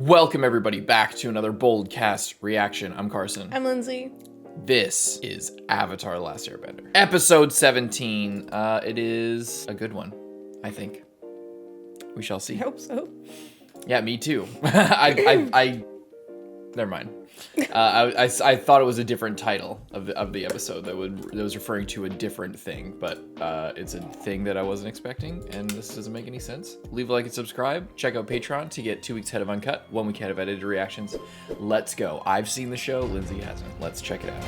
Welcome everybody back to another BOLDcast reaction. I'm Carson. I'm Lindsay. This is Avatar: The Last Airbender. Episode 17. It is a good one, I think. We shall see. I hope so. Yeah, me too. I never mind. I thought it was a different title of the episode that was referring to a different thing, but it's a thing that I wasn't expecting, and this doesn't make any sense. Leave a like and subscribe. Check out Patreon to get 2 weeks ahead of Uncut, 1 week ahead of edited reactions. Let's go. I've seen the show. Lindsay hasn't. Let's check it out.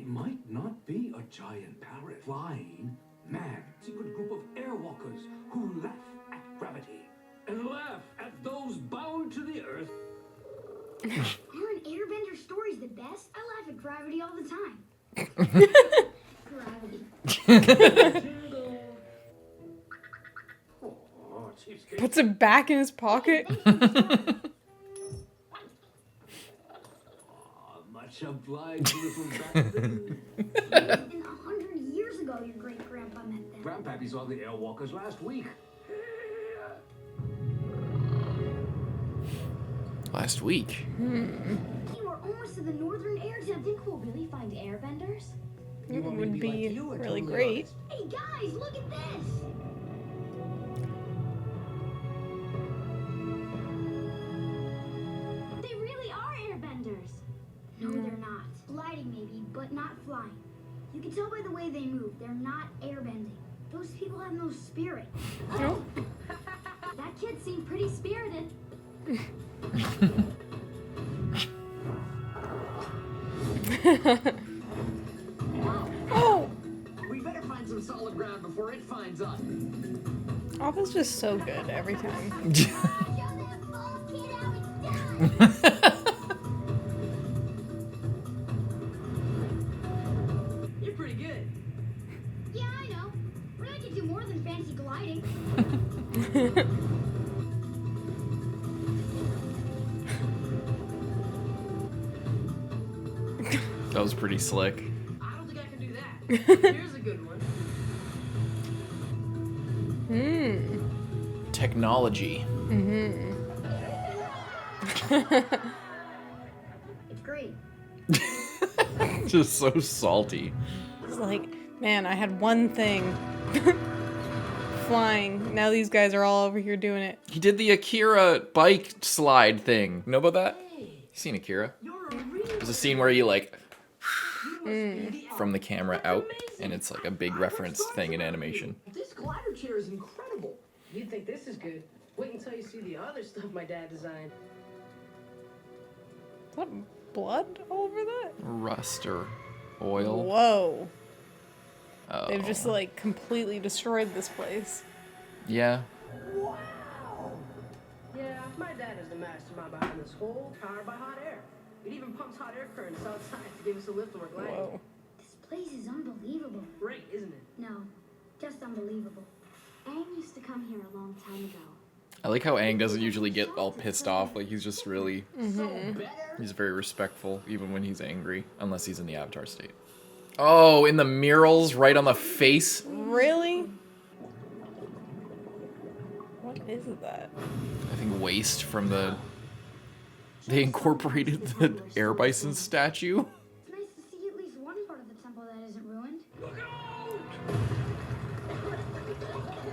Might not be a giant parrot. Flying man. Secret group of airwalkers who laugh at gravity and laugh at those bound to the earth. Aren't Airbender stories the best? I laugh at gravity all the time. Gravity. Oh, Puts it back in his pocket. Much obliged, little bastard. Even 100 years ago, your great-grandpa met them. Grandpappy saw the airwalkers last week. Last week. You are almost to the northern air. Do you think we'll really find airbenders? It would be really great. Hey guys, look at this! They really are airbenders. No, they're not. Gliding maybe, but not flying. You can tell by the way they move. They're not airbending. Those people have no spirit. No. That kid seemed pretty spirited. Oh! We better find some solid ground before it finds us. Alpha's just so good every time. You're pretty good. Yeah, I know. But I can do more than fancy gliding. That was pretty slick. I don't think I can do that. Here's a good one. Technology. It's great. Just so salty. It's like, man, I had one thing. Flying. Now these guys are all over here doing it. He did the Akira bike slide thing. Know about that? You seen Akira? You're a real There's a scene where you like the from the camera out, and it's like a big reference thing in animation. This glider chair is incredible. You'd think this is good. Wait until you see the other stuff my dad designed. Is that blood all over that? Rust or oil. Whoa. Oh. They've just like completely destroyed this place. Yeah. Wow. Yeah, my dad is the mastermind behind this whole powered by hot air. It even pumps hot air currents outside to give us a lift when we're gliding. Whoa. This place is unbelievable. Great, isn't it? No, just unbelievable. Aang used to come here a long time ago. I like how Aang doesn't usually get all pissed off. Like he's just really, he's very respectful even when he's angry, unless he's in the Avatar state. Oh, in the murals right on the face. Really? What is that? I think waste from the. They incorporated the air bison statue. It's nice to see at least one part of the temple that isn't ruined.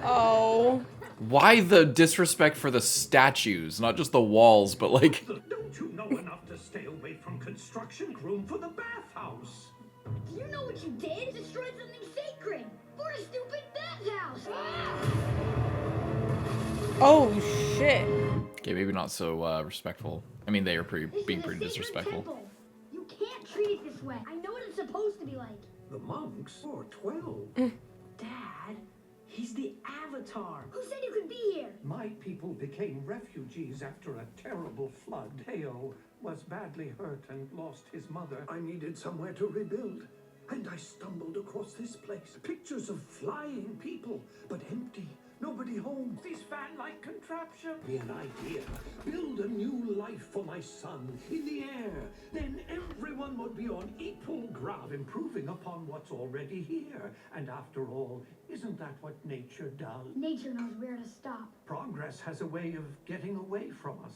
Oh. Why the disrespect for the statues, not just the walls, but like. Don't you know enough to stay away from construction room for the bathhouse? Do you know what you did? Destroyed something sacred for a stupid bathhouse. Oh shit. Okay, maybe not so respectful. I mean, they are being This is a pretty sacred disrespectful. temple. You can't treat it this way. I know what it's supposed to be like. The monks are 12. Dad, he's the Avatar. Who said you could be here? My people became refugees after a terrible flood. Teo was badly hurt and lost his mother. I needed somewhere to rebuild. And I stumbled across this place. Pictures of flying people, but empty. Nobody home. This fan-like contraption. Be an idea. Build a new life for my son in the air. Then everyone would be on equal ground, improving upon what's already here. And after all, isn't that what nature does? Nature knows where to stop. Progress has a way of getting away from us.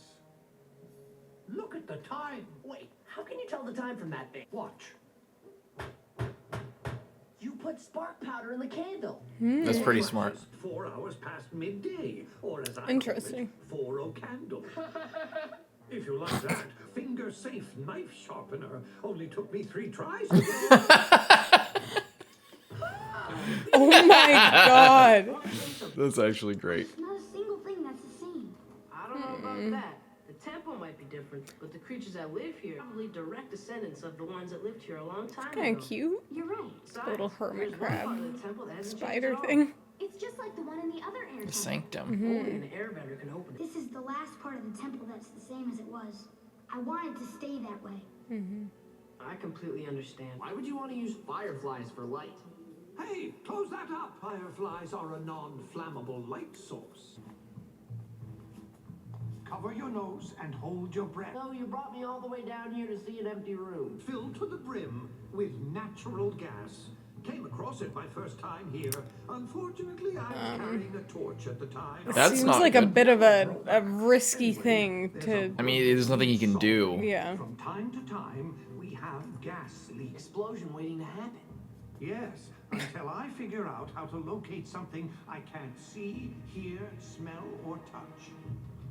Look at the time. Wait, how can you tell the time from that thing? Watch. You put spark powder in the candle. That's pretty smart. 4 hours past midday, or as I Interesting. call it, 4-0 candle. If you like that, finger-safe knife sharpener. Only took me 3 tries. Oh my god. That's actually great. Not a single thing that's the same. I don't know about that. The temple might be different, but the creatures that live here are probably direct descendants of the ones that lived here a long time Kind ago. of cute. You're right. Besides, Little hermit there's one crab. part of the temple that hasn't changed Spider at all. thing. It's just like the one in the other air temple. Sanctum. Only an airbender can open it. This is the last part of the temple that's the same as it was. I want it to stay that way. I completely understand. Why would you want to use fireflies for light? Hey, close that up. Fireflies are a non-flammable light source. Cover your nose and hold your breath. No, you brought me all the way down here to see an empty room. Filled to the brim with natural gas. Came across it my first time here. Unfortunately, I was carrying a torch at the time. That's Seems not like a good. bit of a risky thing to. I mean, there's nothing he can do. Yeah. From time to time, we have gas leaks. Explosion waiting to happen. Yes, until I figure out how to locate something I can't see, hear, smell, or touch.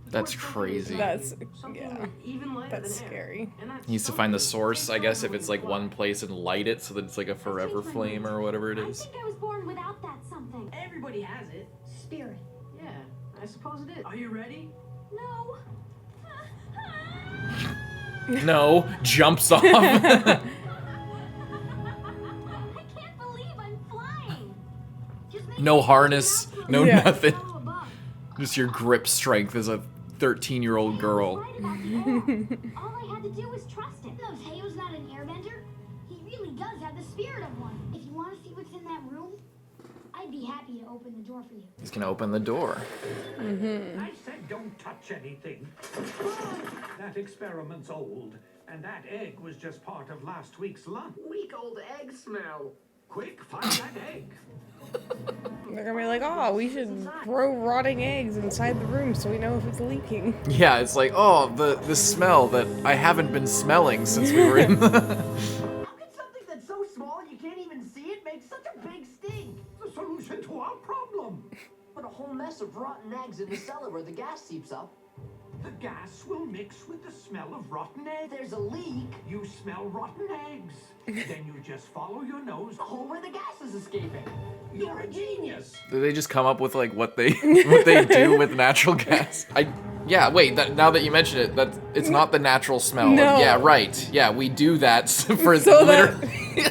That's crazy. That's Something yeah. even lighter That's than air. scary. And that's He needs to find the source, I guess, if it's like one place and light it so that it's like a forever flame or whatever it I is. think I was born without that something. Everybody has it. Spirit. Yeah, I suppose it is. Are you ready? No. No, jumps off. I can't believe I'm flying. Just make No me harness, feel no Yeah. nothing. natural above. Just your grip strength as a 13-year-old girl. Right about the air. All I had to do was trust him. Knows Heyo's not an airbender. He really does have the spirit of one. If you want to see what's in that room, I'd be happy to open the door for you. He's gonna open the door. I said don't touch anything. That experiment's old, and that egg was just part of last week's lunch. Weak old egg smell. Quick, find that egg. They're gonna be like, oh, we should throw rotting eggs inside the room so we know if it's leaking. Yeah, it's like, oh, the smell that I haven't been smelling since we were in the... How can something that's so small you can't even see it make such a big stink? The solution to our problem. Put a whole mess of rotten eggs in the cellar where the gas seeps up. The gas will mix with the smell of rotten eggs. There's a leak. You smell rotten eggs. Then you just follow your nose. The hole where the gas is escaping. You're a genius. Do they just come up with like what they do with natural gas? Yeah, wait, now that you mention it, it's not the natural smell. No. Yeah, right. Yeah, we do that for So literally.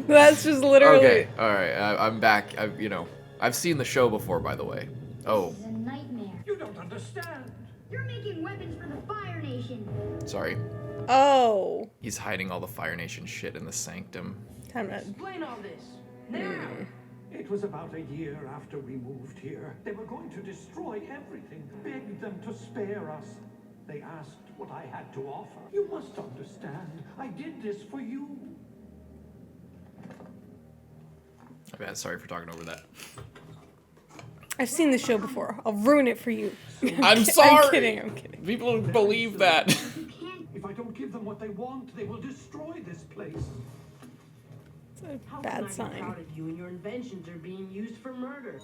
That's just literally. Okay, all right, I'm back. I've seen the show before, by the way. Oh, This is a nightmare. You don't understand. You're making weapons for the Fire Nation. sorry. Oh. He's hiding all the Fire Nation shit in the sanctum. Time to. Explain all this. Now. It was about a year after we moved here. They were going to destroy everything, begged them to spare us. They asked what I had to offer. You must understand, I did this for you. My bad, sorry for talking over that. I've seen the show before. I'll ruin it for you. I'm sorry! I'm kidding. I'm kidding. People don't believe that. You can't. If I don't give them what they want, they will destroy this place. It's a How bad can I be sign. proud of you and your inventions are being used for murder?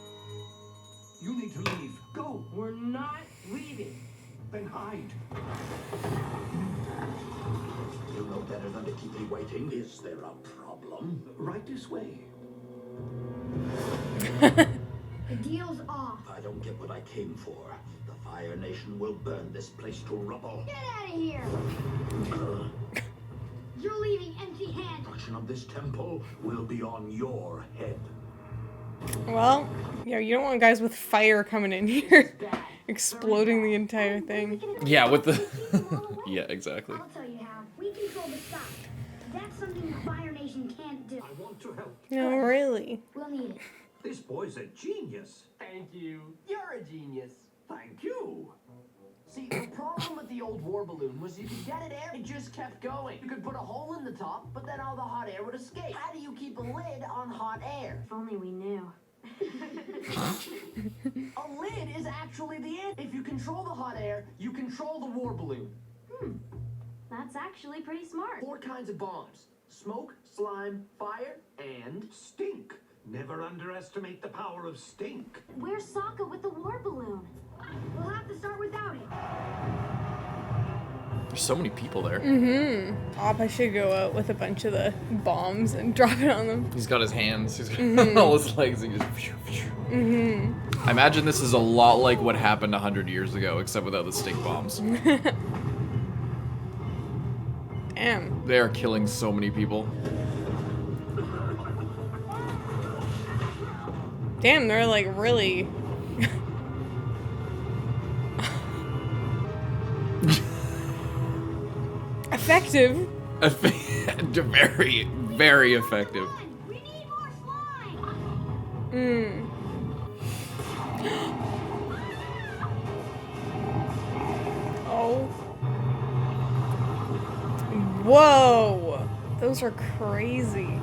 You need to leave. Go. We're not leaving. Then hide. You know better than to keep me waiting. Is there a problem? Right this way. The deal's off. If I don't get what I came for, the Fire Nation will burn this place to rubble. Get out of here. You're leaving empty-handed. Destruction of this temple will be on your head. Well, yeah, you don't want guys with fire coming in here, exploding the entire thing. Yeah, with the... yeah, exactly. I'll tell you how. We control the stock. That's something the Fire Nation can't do. I want to help. No, really. We'll need it. This boy's a genius. Thank you. You're a genius. Thank you. See, the problem with the old war balloon was you could get it air, it just kept going. You could put a hole in the top, but then all the hot air would escape. How do you keep a lid on hot air? If only we knew. A lid is actually the end. If you control the hot air, you control the war balloon. That's actually pretty smart. 4 kinds of bombs: smoke, slime, fire, and Stink. Never underestimate the power of stink. Where's Sokka with the war balloon? We'll have to start without it. There's so many people there. Appa should go out with a bunch of the bombs and drop it on them. He's got his hands. He's got all his legs. And just. I imagine this is a lot like what happened 100 years ago, except without the stink bombs. Damn. They are killing so many people. Damn, they're like really... effective. Very, very effective. We need more slime. Oh. Whoa. Those are crazy.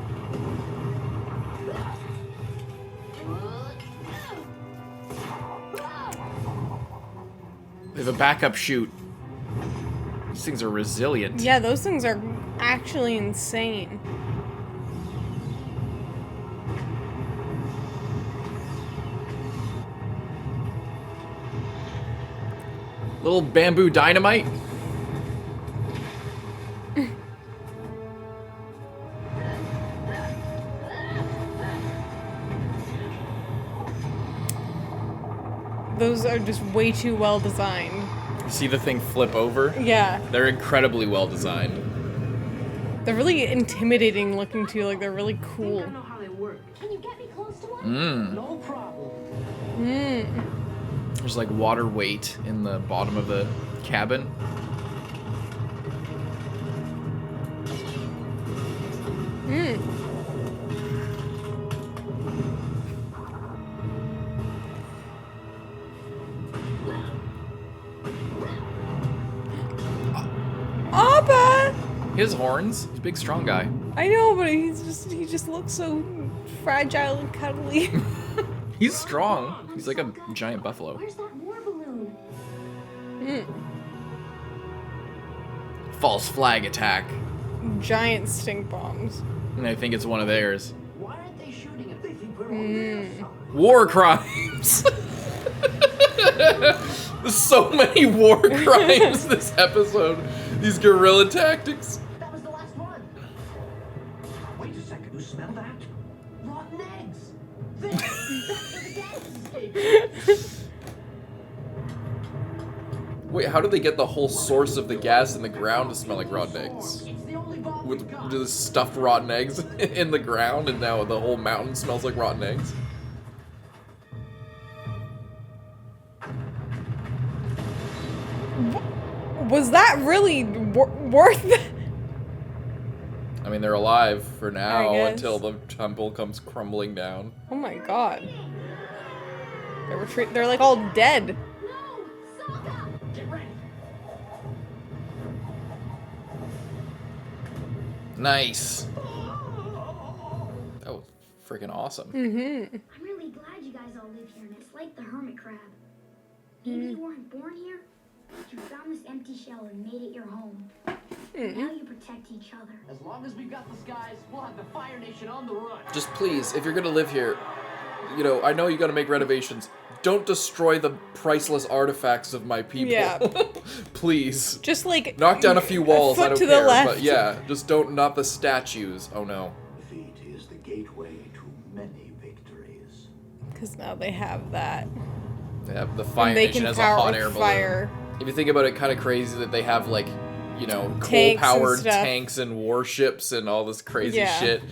They have a backup chute. These things are resilient. Yeah, those things are actually insane. Little bamboo dynamite. Those are just way too well designed. You see the thing flip over? Yeah. They're incredibly well designed. They're really intimidating looking too, like they're really I cool. think I know how they work. Can you get me close to one? no problem. There's like water weight in the bottom of the cabin. Appa! He has horns. He's a big, strong guy. I know, but he just looks so fragile and cuddly. He's strong. He's like a giant buffalo. Where's that war balloon? False flag attack. Giant stink bombs. And I think it's one of theirs. Why aren't they shooting at They think we're on their side. War crimes. There's so many war crimes this episode. These guerrilla tactics. That was the last one. Wait a second, you smell that? Rotten eggs. That's where the gas is escaping. Wait, how did they get the whole source of the gas in the ground to smell like rotten eggs? It's the only bomb With we've got. the stuffed rotten eggs in the ground, and now the whole mountain smells like rotten eggs. Was that really worth it? I mean, they're alive for now guess. until the temple comes crumbling down. Oh my god. They're like all dead. No! Sokka! Get ready. Nice. Oh, freaking awesome. I'm really glad you guys all live here, and it's like the hermit crab. Maybe you weren't born here, but you found this empty shell and made it your home. Now you protect each other. As long as we've got the skies, we'll have the Fire Nation on the run. Just please, if you're gonna live here, you know, I know you gotta make renovations. Don't destroy the priceless artifacts of my people. Yeah. Please. Just like Knock down a few walls, I foot don't to care. the left. But yeah, just not the statues. Oh no. Defeat is the gateway to many victories. Because now they have that. Yeah, the Fire And they Nation can has a power hot with air balloon. fire. If you think about it, kind of crazy that they have like, you know, Tanks and coal-powered stuff. tanks and warships and all this crazy Yeah. shit.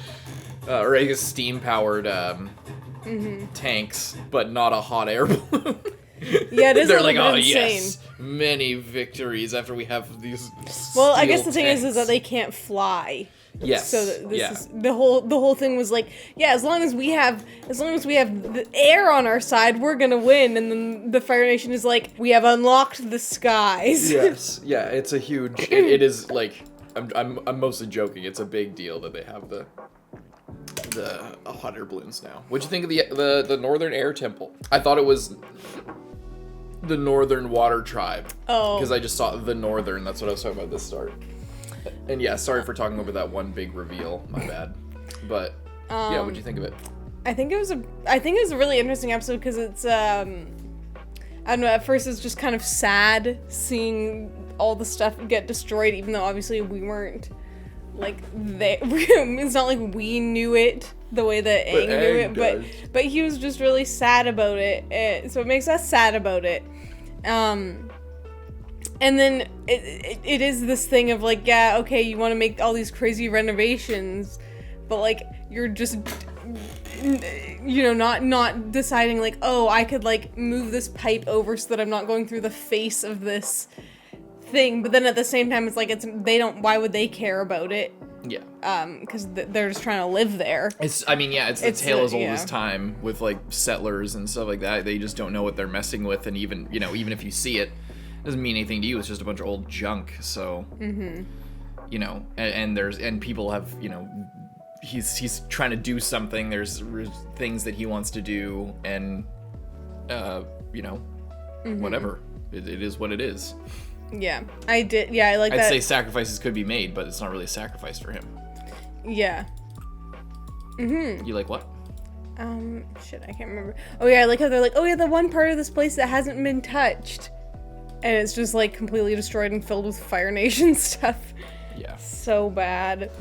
Or I guess steam-powered tanks, but not a hot air balloon. Yeah, it is They're a like, little oh bit insane. yes, many victories after we have these. Well, I steel guess the thing is tanks." that they can't fly. Yes. So this is the whole thing was like, yeah, as long as we have the air on our side, we're gonna win. And then the Fire Nation is like, we have unlocked the skies. Yes. Yeah, it's a huge. It is like, I'm mostly joking. It's a big deal that they have the hot air balloons now. What'd you think of the Northern Air Temple? I thought it was the Northern Water Tribe. Oh. Because I just saw the Northern. That's what I was talking about at the start. And yeah, sorry for talking over that one big reveal. My bad. But yeah, what'd you think of it? I think it was a really interesting episode because it's I don't know, at first it's just kind of sad seeing all the stuff get destroyed, even though obviously we weren't like it's not like we knew it the way that Aang knew it, but he was just really sad about it. So it makes us sad about it. And then it is this thing of like, yeah, okay, you want to make all these crazy renovations, but like you're just, you know, not deciding like, oh, I could like move this pipe over so that I'm not going through the face of this thing. But then at the same time, it's like why would they care about it? Yeah. Because they're just trying to live there. It's the tale as old as time with like settlers and stuff like that. They just don't know what they're messing with, and even if you see it, doesn't mean anything to you. It's just a bunch of old junk. So, you know, and people have, you know, he's trying to do something. There's things that he wants to do, and you know, whatever. It is what it is. Yeah, I did. Yeah, I like that. I'd say sacrifices could be made, but it's not really a sacrifice for him. Yeah. You like what? Shit, I can't remember. Oh yeah, I like how they're like, oh yeah, the one part of this place that hasn't been touched. And it's just like completely destroyed and filled with Fire Nation stuff. Yeah. So bad.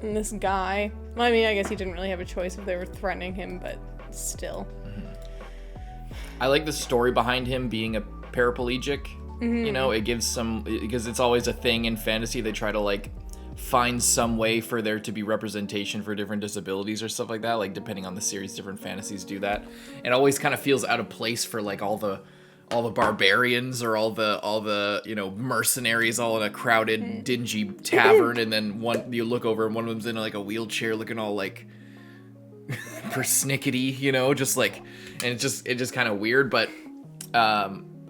And this guy. Well, I mean, I guess he didn't really have a choice if they were threatening him, but still. I like the story behind him being a paraplegic. You know, it gives some, because it's always a thing in fantasy. They try to like find some way for there to be representation for different disabilities or stuff like that. Like depending on the series, different fantasies do that. And it always kind of feels out of place for like all the barbarians or all the you know, mercenaries all in a crowded dingy tavern, and then you look over and one of them's in like a wheelchair looking all like persnickety, you know, just like, and it's just kind of weird, but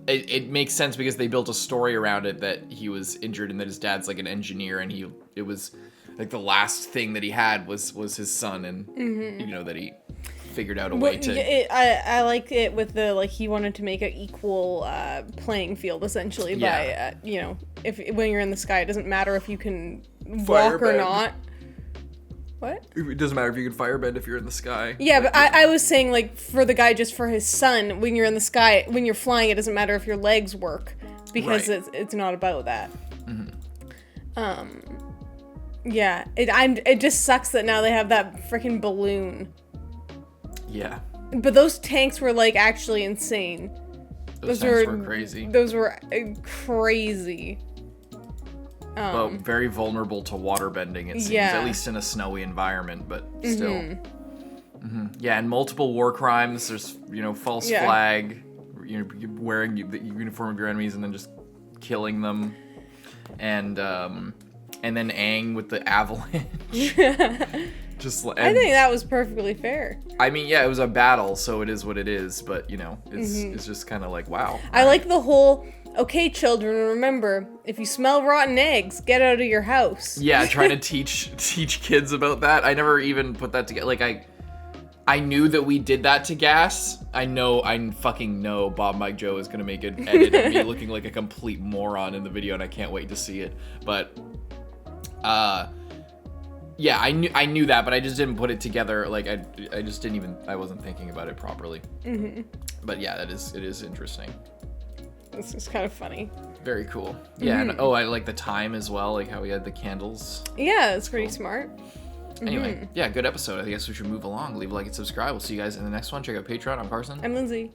it makes sense because they built a story around it that he was injured and that his dad's like an engineer, and it was like the last thing that he had was his son, and you know, that he figured out a way to. I like it with the like he wanted to make an equal playing field essentially by you know, when you're in the sky, it doesn't matter if you can walk or not. What? It doesn't matter if you can firebend if you're in the sky. Yeah, but I was saying like for the guy, just for his son, when you're in the sky, when you're flying, it doesn't matter if your legs work because it's not about that. Yeah, it just sucks that now they have that freaking balloon. Yeah. But those tanks were like actually insane. Those tanks were crazy. Those were crazy. But very vulnerable to water bending, it seems, at least in a snowy environment, but still. Yeah, and multiple war crimes. There's, you know, false flag, you know, wearing the uniform of your enemies and then just killing them. And then Aang with the avalanche. I think that was perfectly fair. I mean, yeah, it was a battle, so it is what it is, but, you know, it's just kind of like, wow. I like the whole, okay, children, remember, if you smell rotten eggs, get out of your house. Yeah, trying to teach kids about that. I never even put that together. Like, I knew that we did that to Gas. I fucking know Bob Mike Joe is going to make an edit of me looking like a complete moron in the video, and I can't wait to see it. But, yeah, I knew that, but I just didn't put it together. Like, I just didn't even, I wasn't thinking about it properly. But yeah, it is interesting. This is kind of funny. Very cool. Yeah, and I like the time as well, like how we had the candles. Yeah, it's pretty smart. Anyway, yeah, good episode. I guess we should move along. Leave a like and subscribe. We'll see you guys in the next one. Check out Patreon. I'm Carson. I'm Lindsay.